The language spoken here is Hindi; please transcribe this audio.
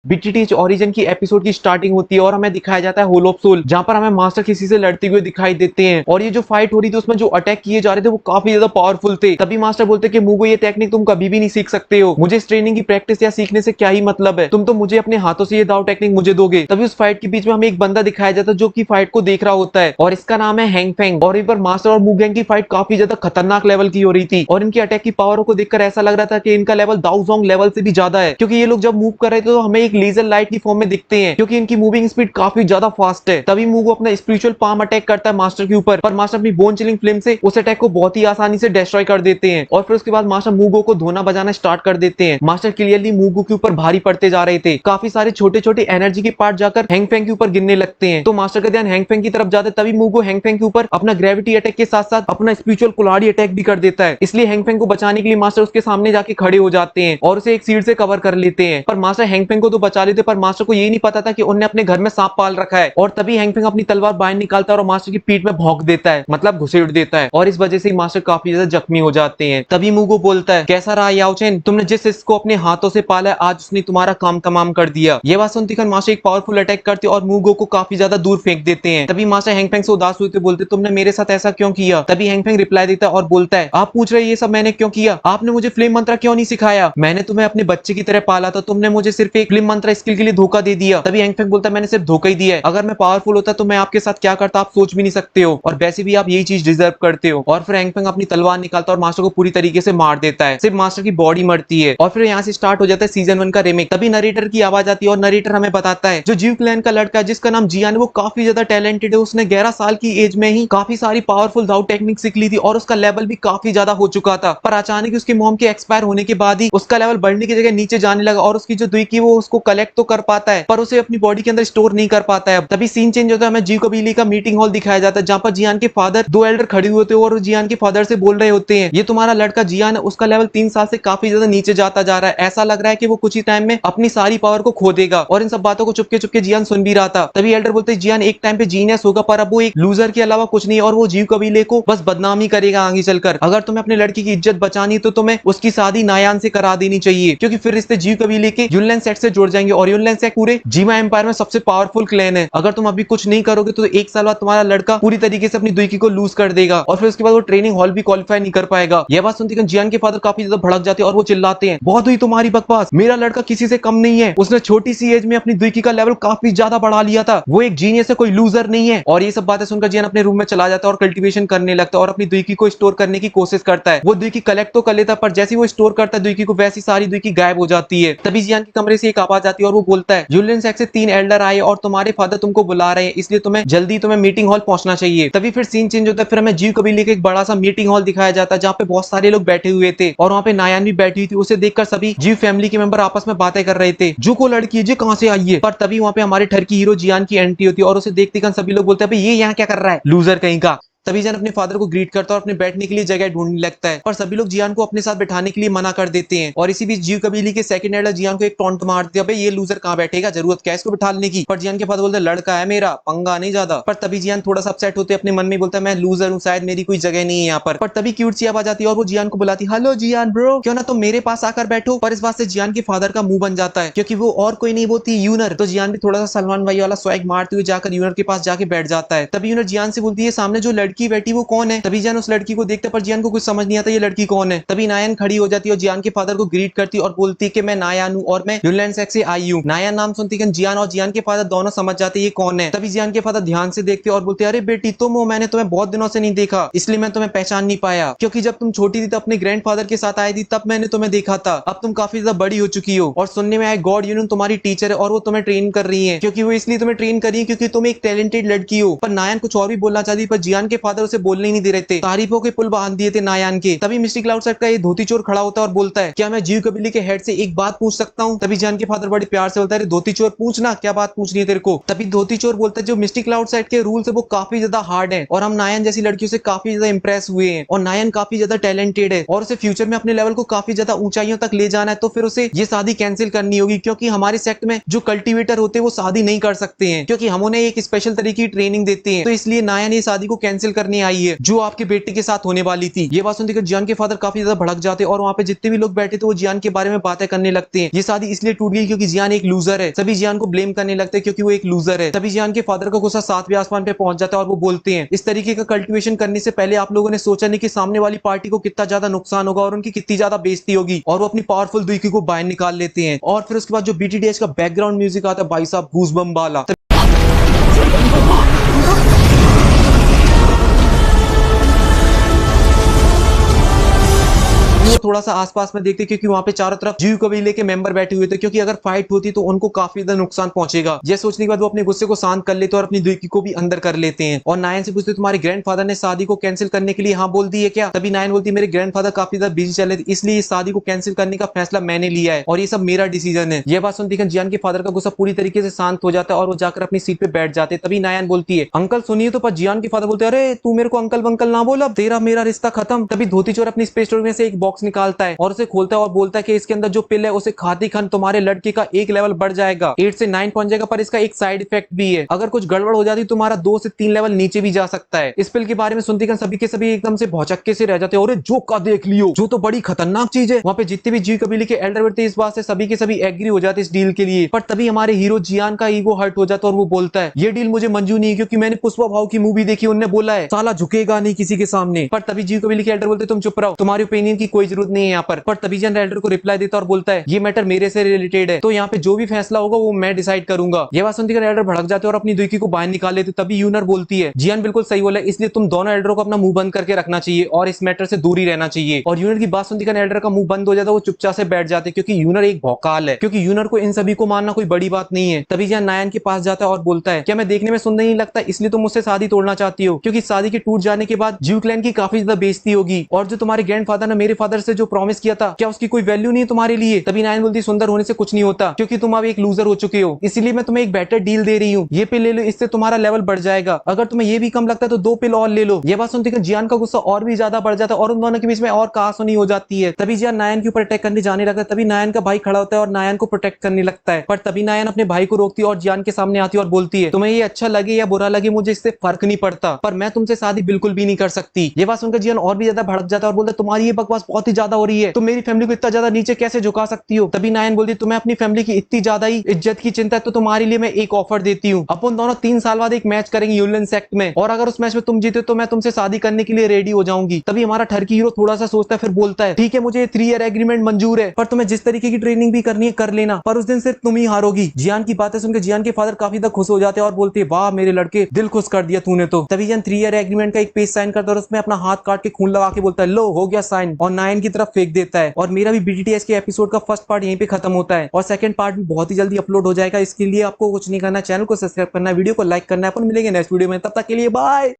बीटीटीएच ओरिजिन की एपिसोड की स्टार्टिंग होती है और हमें दिखाया जाता है होल ऑफ सोल, जहां पर हमें मास्टर किसी से लड़ते हुए दिखाई देते हैं। और ये जो फाइट हो रही थी उसमें जो अटैक किए जा रहे थे वो काफी ज्यादा पावरफुल थे। तभी मास्टर बोलते कि मुगो, ये टेक्निक तुम कभी भी नहीं सीख सकते हो, मुझे इस ट्रेनिंग की प्रैक्टिस या सीखने से क्या ही मतलब है, तुम तो मुझे अपने हाथों से ये दाव टेक्निक मुझे दोगे। तभी उस फाइट के बीच में हमें एक बंदा दिखाया जाता है जो की फाइट को देख रहा होता है और इसका नाम है हैंग फेंग। और इन पर मास्टर और मुगैंग की फाइट काफी ज्यादा खतरनाक लेवल की हो रही थी और इनकी अटैक की पावरों को देखकर ऐसा लग रहा था कि इनका लेवल दाउजोंग लेवल से भी ज्यादा है, क्योंकि ये लोग जब मूव कर रहे थे तो हमें एक लेजर लाइट की फॉर्म में दिखते हैं, क्योंकि इनकी मूविंग स्पीड काफी ज्यादा फास्ट है। तभी मुगो अपना स्पिरिचुअल पाम अटैक करता है मास्टर के ऊपर, पर मास्टर अपनी बोन चिलिंग फ्लेम से उस अटैक को बहुत ही आसानी से डिस्ट्रॉय कर देते हैं। और फिर उसके बाद मास्टर मुगो को धोना बजाना स्टार्ट कर देते हैं। मास्टर क्लियरली मुगो के ऊपर भारी पड़ते जा रहे थे, काफी सारे छोटे छोटे एनर्जी के पार्ट जाकर हैंगफेंग के ऊपर गिरने लगते हैं। तो मास्टर का ध्यान हैंगफेंग की तरफ जाता है, तभी मुगो हैंगफेंग के ऊपर अपना ग्रेविटी अटैक के साथ साथ अपना स्पिरिचुअल कुल्हाड़ी अटैक भी कर देता है। इसलिए हैंगफेंग को बचाने के लिए मास्टर उसके सामने जाके खड़े हो जाते हैं और उसे एक सीट से कवर कर लेते हैं। पर मास्टर हैंगफेंग को तो बचा लेते, पर मास्टर को ये नहीं पता था कि उन्होंने अपने घर में सांप पाल रखा है। और तभी हैंगफेंग अपनी तलवार बाहर निकालता है और मास्टर की पीठ में भौंक देता है, मतलब घुसेड़ देता है, और इस वजह से मास्टर काफी ज्यादा जख्मी हो जाते हैं। तभी मुगो बोलता है, कैसा रहा याओ चेन, तुमने जिस इसको अपने हाथों से पाला है आज उसने तुम्हारा काम तमाम कर दिया। ये बात सुनती मास्टर एक पावरफुल अटैक करते और मुगो को काफी ज्यादा दूर फेंक देते हैं। तभी मास्टर हैंगफेंग से उदास होते बोलते, तुमने मेरे साथ ऐसा क्यों किया। तभी हैंगफेंग रिप्लाई देता है और बोलता है, आप पूछ रहे ये सब मैंने क्यों किया, आपने मुझे फ्लेम मंत्र क्यों नहीं सिखाया, मैंने तुम्हें अपने बच्चे की तरह पाला था, तुमने मुझे सिर्फ एक फ्लेम मंत्र स्किल के लिए धोखा दे दिया। तभी हैंगफेंग बोलता है, मैंने सिर्फ धोखा ही दिया है, अगर मैं पावरफुल होता तो मैं आपके साथ क्या करता आप सोच भी नहीं सकते हो, और वैसे भी आप यही चीज डिजर्व करते हो। और फिर हैंगफेंग अपनी तलवार निकालता है और मास्टर को पूरी तरीके से मार देता है, सिर्फ मास्टर की बॉडी मरती है। और फिर यहाँ से स्टार्ट हो जाता है सीजन 1 का रिमेक। तभी नरेटर की आवाज आती है और नरेटर हमें बताता है जो जीव क्लैन का लड़का है जिसका नाम जियान, वो काफी ज्यादा टैलेंटेड है, उसने 11 साल की एज में ही काफी सारी पावरफुल दाव टेक्निक सीख ली थी और उसका लेवल भी काफी ज्यादा हो चुका था। पर अचानक उसकी मॉम के एक्सपायर होने के बाद ही उसका लेवल बढ़ने की जगह नीचे जाने लगा और उसकी जो दुई की वो उसको कलेक्ट तो कर पाता है पर उसे अपनी बॉडी के अंदर स्टोर नहीं कर पाता है। तभी सीन चेंज होता है, हमें जीव कबीले का मीटिंग हॉल दिखाया जाता है जहां पर जियान के फादर दो एल्डर खड़े हुए होते हैं और जियान के फादर से बोल रहे होते हैं, ये तुम्हारा लड़का जियान है, उसका लेवल 3 साल से काफी ज्यादा नीचे जाता जा रहा है, ऐसा लग रहा है कि वो कुछ ही टाइम में अपनी सारी पावर को खो देगा। और इन सब बातों को चुपके चुपके जियान सुन भी रहा था। तभी एल्डर बोलते हैं, जियान एक टाइम पे जीनियस होगा पर अब वो एक लूजर के अलावा कुछ नहीं और वो जीव कबीले को बस बदनामी करेगा आगे चलकर। अगर तुम्हें अपने लड़की की इज्जत बचानी तो तुम्हें उसकी शादी नायान से करा देनी चाहिए, क्योंकि फिर रिश्ते जीव कबीले के यूनलैंड सेक्ट से जुड़ जाएंगे और यूनलैंड सेक्ट पूरे जीमा एम्पायर में सबसे पावरफुल क्लैन है। अगर तुम अभी कुछ नहीं करोगे तो 1 साल बाद तुम्हारा लड़का पूरी तरीके से अपनी दुईकी को लूज कर देगा और फिर उसके बाद वो ट्रेनिंग हॉल भी क्वालिफाई नहीं कर पाएगा। यह बात सुनती जियान के फादर काफी ज्यादा भड़क जाते हैं और वो चिल्लाते हैं, बहुत हुई तुम्हारी बकवास, मेरा लड़का किसी से कम नहीं है, उसने छोटी सी एज में अपनी दुईकी का लेवल काफी ज्यादा बढ़ा लिया था, वो एक जीनियस है, कोई लूजर नहीं है। और ये सब बातें सुनकर जियान अपने रूम में चला जाता है और कल्टीवेशन करने लगता है और अपनी दुईकी को स्टोर करने की कोशिश करता है। वो दुईकी कलेक्ट तो कर लेता है पर जैसे वो स्टोर करता है दुईकी को वैसी सारी दुईकी गायब हो जाती है। तभी जियान के कमरे से एक आवाज आती है और वो बोलता है, यूनलैंड सेक्ट से 3 एल्डर आए और तुम्हारे फादर तुमको बुला रहे हैं, इसलिए तुम्हें मीटिंग हॉल पहुंचना चाहिए। तभी फिर सीन चेंज होता है, फिर हमें जीव कबीले के एक बड़ा सा मीटिंग हॉल दिखाया जाता है जहाँ पे बहुत सारे लोग बैठे हुए थे और वहाँ पे नायान भी बैठी हुई थी। उसे देखकर सभी जीव फैमिली के मेंबर आपस में बातें कर रहे थे, जो को लड़की है, जो कहाँ से आई है। पर तभी वहाँ पे हमारे ठरकी हीरो जियान की एंट्री होती है और उसे देखते ही सभी लोग बोलते हैं, ये यहाँ क्या कर रहा है, लूजर कहीं का। तभी जियान अपने फादर को ग्रीट करता है और अपने बैठने के लिए जगह ढूंढने लगता है, पर सभी लोग जियान को अपने साथ बैठाने के लिए मना कर देते हैं। और इसी बीच जीव कबीले के सेकंड एल्डर जियान को एक टॉन्ट मारते हैं, अबे ये लूजर कहाँ बैठेगा, जरूरत क्या है इसको बिठाने की। पर जियान के फादर बोलते हैं, लड़का है मेरा, पंगा नहीं ज्यादा। पर तभी जियान थोड़ा सा अपसेट होते अपने मन में, बोलता है मैं लूजर हूँ, शायद मेरी कोई जगह नहीं है यहाँ पर। तभी क्यूट सी आवाज आती है और वो जियान को बुलाती, हेलो जियान ब्रो, क्यों ना तुम मेरे पास आकर बैठो। पर इस बात से जियान के फादर का मुंह बन जाता है, क्योंकि वो और कोई नहीं, वो थी यूनर। तो जियान भी थोड़ा सा सलमान भाई वाला स्वैग मारते हुए जाकर यूनर के पास जाके बैठ जाता है। तभी यूनर जियान से बोलती है, सामने जो लड़की बैठी वो कौन है। तभी जियान उस लड़की को देखता है पर जियान को कुछ समझ नहीं आता ये लड़की कौन है। तभी नायान खड़ी हो जाती है और जियान के फादर को ग्रीट करती है और बोलती है कि मैं नायान हूँ और मैं यूनलैंड सेक्ट से आई हूँ। नायान नाम सुनती है जियान और जियान के फादर दोनों समझ जाते ये कौन है। तभी जियान के फादर ध्यान से देखते और बोलते, अरे बेटी तुम हो, मैंने तुम्हें बहुत दिनों से नहीं देखा, इसलिए मैं तुम्हें पहचान नहीं पाया, क्योंकि जब तुम छोटी थी तब अपने ग्रैंडफादर के साथ आई थी तब मैंने तुम्हें देखा था, अब तुम काफी ज्यादा बड़ी हो चुकी हो। और सुनने में आया गॉड यूनियन तुम्हारी टीचर है और वो तुम्हें ट्रेन कर रही है, क्योंकि वो इसलिए तुम्हें ट्रेन कर रही है क्योंकि तुम एक टैलेंटेड लड़की हो। पर नायान कुछ और भी बोलना चाहती पर जियान के फादर उसे बोलने ही नहीं दे रहे थे, तारीफों के पुल बांध दिए थे नायान के। तभी मिस्टिक क्लाउड सेट का ये धोती चोर खड़ा होता है और बोलता है, क्या मैं जीव कबीले के हेड से एक बात पूछ सकता हूँ। तभी जियान के फादर बड़े प्यार से बोलता है, धोती चोर पूछना, क्या बात पूछनी है तेरे को। तभी धोती चोर बोलता है, जो मिस्टिक क्लाउड सेट के रूल्स है वो काफी ज्यादा हार्ड है और हम नायान जैसी लड़कियों से काफी ज्यादा इंप्रेस हुए हैं और नायान काफी ज्यादा टैलेंटेड है और उसे फ्यूचर में अपने लेवल को काफी ज्यादा ऊंचाइयों तक ले जाना है, तो फिर उसे ये शादी कैंसिल करनी होगी, क्योंकि हमारे सेक्ट में जो कल्टीवेटर होते हैं वो शादी नहीं कर सकते हैं, क्योंकि हम उन्हें एक स्पेशल तरीके की ट्रेनिंग देते हैं, तो इसलिए नायान ये शादी को कैंसिल कैंसिल करने आई है जो आपके बेटे के साथ होने वाली थी। ये बात सुनकर जियान के फादर काफी ज्यादा भड़क जाते हैं और वहाँ पे जितने भी लोग बैठे थे वो जियान के बारे में बातें करने लगते हैं। ये शादी इसलिए टूट गई क्योंकि जियान एक लूजर है। सभी जियान को ब्लेम करने लगते हैं क्योंकि वो एक लूजर है। तभी जियान के फादर का गुस्सा 7वें आसमान पे पहुंच जाता है और वो बोलते हैं इस तरीके का कल्टिवेशन करने से पहले आप लोगों ने सोचा नहीं कि सामने वाली पार्टी को कितना ज्यादा नुकसान होगा और उनकी कितनी ज्यादा बेइज्जती होगी। और वो अपनी पावरफुल दुईकी को बाहर निकाल लेते हैं और फिर उसके बाद जो बीटीडीएच का बैकग्राउंड म्यूजिक आता है भाई साहब गूज़बम्प वाला। थोड़ा सा आसपास में देखते क्योंकि वहां पे चारों तरफ जीव कबीले के मेंबर बैठे हुए थे क्योंकि अगर फाइट होती तो उनको काफी ज्यादा नुकसान पहुंचेगा। ये सोचने के बाद वो अपने गुस्से को शांत कर लेते और अपनी दुईकी को भी अंदर कर लेते हैं और नायन से पूछते तुम्हारे ग्रैंडफादर ने शादी को कैंसिल करने के लिए हाँ बोल दी है क्या। तभी नायन बोलती मेरे ग्रैंडफादर काफी ज्यादा बिजी चल रहे थे इसलिए इस शादी को कैंसिल करने का फैसला मैंने लिया है और ये सब मेरा डिसीजन है। ये बात सुनती जियान के फादर का गुस्सा पूरी तरीके से शांत हो जाता है और वो जाकर अपनी सीट पे बैठ जाते। तभी नायन बोलती है अंकल सुनिए तो। पर जियान के फादर बोलते अरे तू मेरे को अंकल वंकल ना बोल, अब तेरा मेरा रिश्ता खत्म। तभी धोती चोर अपनी स्पेस स्टोर में से एक बॉक्स निकालता है और उसे खोलता है और बोलता है कि इसके अंदर जो पिल है उसे खाती खन तुम्हारे लड़के का एक लेवल बढ़ जाएगा, 8 से 9 पहुंच जाएगा। पर इसका एक साइड इफेक्ट भी है, अगर कुछ गड़बड़ हो जाती तुम्हारा 2 से 3 लेवल नीचे भी जा सकता है। इस पिल के बारे में सुनते ही सभी के सभी एकदम से भौचक्के से रह जाते हैं और जो का देख लियो जो तो बड़ी खतरनाक चीज है। वहां पे जितने भी जीव कबीले के एल्डर बैठते इस बात से सभी के सभी एग्री हो जाते इस डील के लिए। पर तभी हमारे हीरो जियान का ईगो हर्ट हो जाता है और वो बोलता है ये डील मुझे मंजूर नहीं है क्योंकि मैंने पुष्पा भाव की मूवी देखी, उन्होंने बोला है साला झुकेगा नहीं किसी के सामने। पर तभी जीव कबीले के एल्डर बोलते तुम चुप रहो, तुम्हारी ओपिनियन की कोई जरूरत नहीं है यहाँ पर। तभी जियान एल्डर को रिप्लाई देता और बोलता है ये मैटर मेरे से रिलेटेड है तो यहाँ पे जो भी फैसला होगा वो मैं डिसाइड करूंगा। ये बात सुनकर एल्डर भड़क जाते और अपनी दुईकी को बाहर निकाल लेते। तभी यूनर बोलती है जियान बिल्कुल सही बोला, इसलिए तुम दोनों एल्डरों को अपना मुंह बंद करके रखना चाहिए और इस मैटर से दूर ही रहना चाहिए। और यूनर की बात सुनकर एल्डर का मुंह बंद हो जाता है, वो चुपचाप से बैठ जाते क्योंकि यूनर एक भौकाल है, क्योंकि यूनर को इन सभी को मारना कोई बड़ी बात नहीं है। तभी जियान नायन के पास जाता है और बोलता है क्या मैं देखने में सुंदर नहीं लगता इसलिए तुम मुझसे शादी तोड़ना चाहती हो, क्योंकि शादी के टूट जाने के बाद जीव क्लैन की काफी ज्यादा बेइज्जती होगी और जो तुम्हारे ग्रैंडफादर ने मेरे फादर से जो प्रॉमिस किया था क्या उसकी कोई वैल्यू नहीं है तुम्हारे लिए। तभी नायन बोलती सुंदर होने से कुछ नहीं होता क्योंकि तुम अब एक लूजर हो चुके हो, इसीलिए मैं तुम्हें एक बेटर डील दे रही हूँ, ये पिल ले लो, इससे तुम्हारा लेवल बढ़ जाएगा। अगर तुम्हें ये भी कम लगता है तो 2 पिल और ले लो। ये बात सुनते जियान का गुस्सा और भी ज्यादा बढ़ जाता है और उन दोनों के बीच में और कहासुनी हो जाती है। तभी जियान नायन के ऊपर अटैक करने जाने लगता है। तभी नायन का भाई खड़ा होता है और नायन को प्रोटेक्ट करने लगता है। पर तभी नायन अपने भाई को रोकती है और जियान के सामने आती है और बोलती है तुम्हें ये अच्छा लगे या बुरा लगे मुझे इससे फर्क नहीं पड़ता, पर मैं तुमसे शादी बिल्कुल भी नहीं कर सकती। ये बात सुनकर जियान और भी ज्यादा भड़क जाता है और बोलता है तुम्हारी ये बकवास बहुत ही ज्यादा हो रही है, तुम मेरी फैमिली को इतना ज्यादा नीचे कैसे झुका सकती हो। तभी नायन बोलती तुम्हें अपनी फैमिली की इतनी ज्यादा ही इज्जत की चिंता है तो तुम्हारे लिए मैं एक ऑफर देती हूँ, अपन दोनों 3 साल बाद एक मैच करेंगे यूनियन सेक्ट में और अगर उस मैच में तुम जीते तो मैं तुमसे शादी करने के लिए रेडी हो जाऊंगी। तभी हमारा ठरकी हीरो थोड़ा सा सोचता है फिर बोलता है ठीक है मुझे 3 ईयर एग्रीमेंट मंजूर है, पर तुम्हें जिस तरीके की ट्रेनिंग भी करनी है कर लेना, पर उस दिन सिर्फ तुम ही हारोगी। जियान की बातें सुनकर जियान के फादर काफी ज्यादा खुश हो जाते हैं और बोलते हैं वाह मेरे लड़के दिल खुश कर दिया तूने तो। तभी जियान 3 ईयर एग्रीमेंट का एक पेज साइन करता है और उसमें अपना हाथ काट के खून लगा के बोलता है लो हो गया साइन और नायन की तरफ फेंक देता है। और मेरा भी बीटीटीएस के एपिसोड का फर्स्ट पार्ट यहीं पे खत्म होता है और सेकंड पार्ट भी बहुत ही जल्दी अपलोड हो जाएगा। इसके लिए आपको कुछ नहीं करना, चैनल को सब्सक्राइब करना है, वीडियो को लाइक करना है। अपन मिलेंगे नेक्स्ट वीडियो में, तब तक के लिए बाय।